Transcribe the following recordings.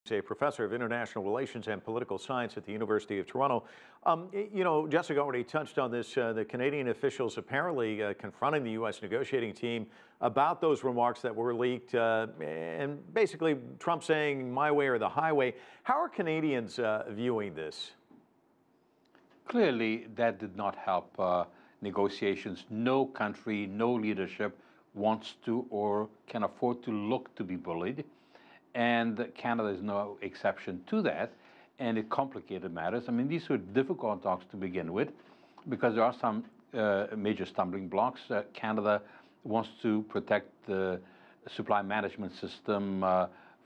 He's a professor of international relations and political science at the University of Toronto. Jessica already touched on this. The Canadian officials apparently confronting the U.S. negotiating team about those remarks that were leaked, and basically Trump saying my way or the highway. How are Canadians viewing this? Clearly, that did not help negotiations. No country, no leadership wants to or can afford to look to be bullied. And Canada is no exception to that, and it complicated matters. I mean, these were difficult talks to begin with because there are some major stumbling blocks. Canada wants to protect the supply management system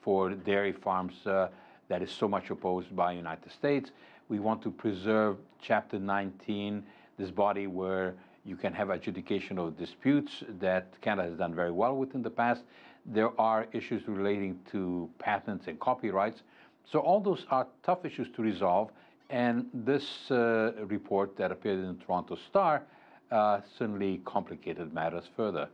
for dairy farms that is so much opposed by the United States. We want to preserve Chapter 19, this body where you can have adjudication of disputes that Canada has done very well with in the past. There are issues relating to patents and copyrights. So all those are tough issues to resolve. And this report that appeared in the Toronto Star certainly complicated matters further.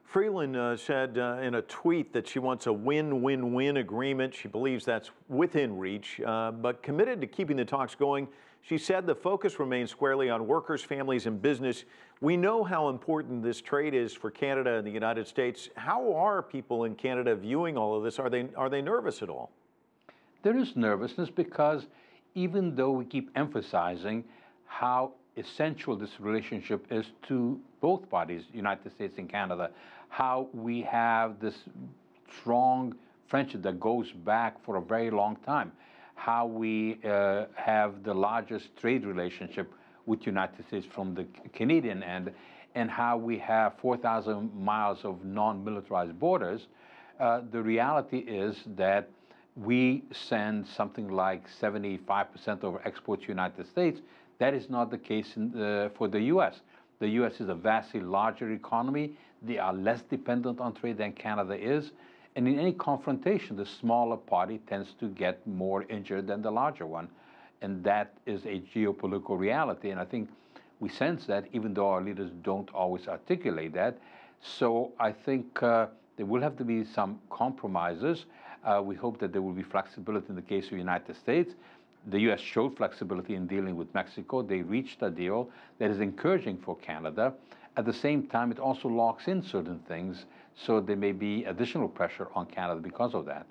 Freeland said in a tweet that she wants a win-win-win agreement. She believes that's within reach, but committed to keeping the talks going. She said the focus remains squarely on workers, families, and business. We know how important this trade is for Canada and the United States. How are people in Canada viewing all of this? Are they nervous at all? There is nervousness because even though we keep emphasizing how essential this relationship is to both parties, United States and Canada, how we have this strong friendship that goes back for a very long time, how we have the largest trade relationship with the United States from the Canadian end, and how we have 4,000 miles of non-militarized borders. The reality is that we send something like 75% of our exports to the United States. That is not the case for the U.S. The U.S. is a vastly larger economy. They are less dependent on trade than Canada is. And in any confrontation, the smaller party tends to get more injured than the larger one. And that is a geopolitical reality. And I think we sense that, even though our leaders don't always articulate that. So I think there will have to be some compromises. We hope that there will be flexibility in the case of the United States. The U.S. showed flexibility in dealing with Mexico. They reached a deal that is encouraging for Canada. At the same time, it also locks in certain things, so there may be additional pressure on Canada because of that.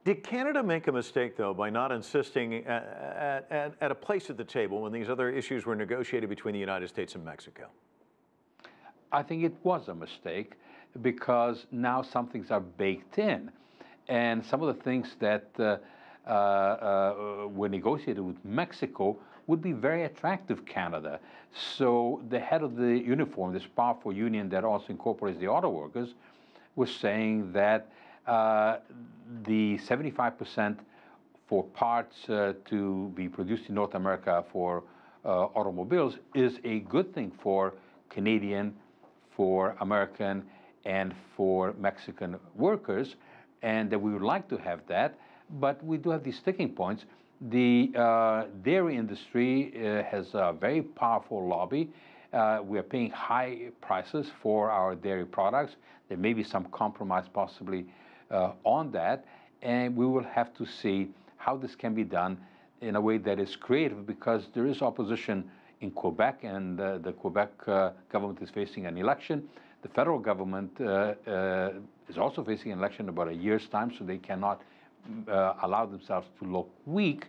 Did Canada make a mistake, though, by not insisting at a place at the table when these other issues were negotiated between the United States and Mexico? I think it was a mistake because now some things are baked in. And some of the things that were negotiated with Mexico would be very attractive to Canada. So the head of the uniform, this powerful union that also incorporates the auto workers, was saying that the 75% for parts to be produced in North America for automobiles is a good thing for Canadian, for American, and for Mexican workers, and that we would like to have that. But we do have these sticking points. The dairy industry has a very powerful lobby. We are paying high prices for our dairy products. There may be some compromise possibly on that, and we will have to see how this can be done in a way that is creative, because there is opposition in Quebec, and the Quebec government is facing an election. The federal government is also facing an election in about a year's time, so they cannot allow themselves to look weak.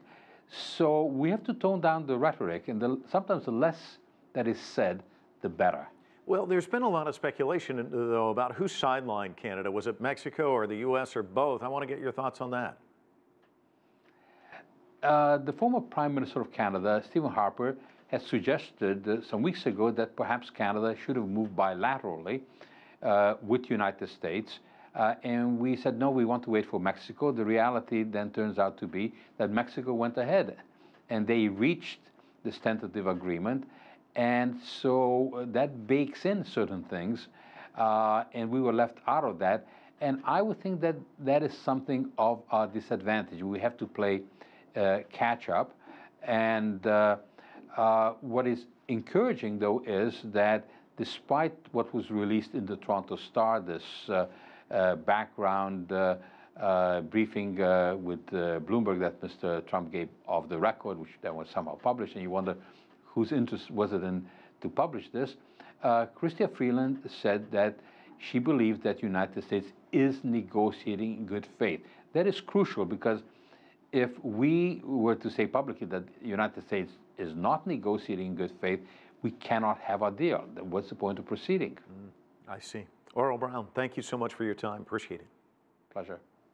So we have to tone down the rhetoric, and sometimes the less that is said, the better. Well, there's been a lot of speculation, though, about who sidelined Canada. Was it Mexico or the U.S. or both? I want to get your thoughts on that. The former Prime Minister of Canada, Stephen Harper, has suggested some weeks ago that perhaps Canada should have moved bilaterally with the United States. And we said, no, we want to wait for Mexico. The reality then turns out to be that Mexico went ahead and they reached this tentative agreement. And so that bakes in certain things, and we were left out of that. And I would think that that is something of a disadvantage. We have to play catch up. And what is encouraging, though, is that despite what was released in the Toronto Star, this background briefing with Bloomberg that Mr. Trump gave off the record, which then was somehow published, and you wonder whose interest was it in to publish this. Chrystia Freeland said that she believes that the United States is negotiating in good faith. That is crucial, because if we were to say publicly that the United States is not negotiating in good faith, we cannot have a deal. What's the point of proceeding? I see. Aurel Braun, thank you so much for your time. Appreciate it. Pleasure.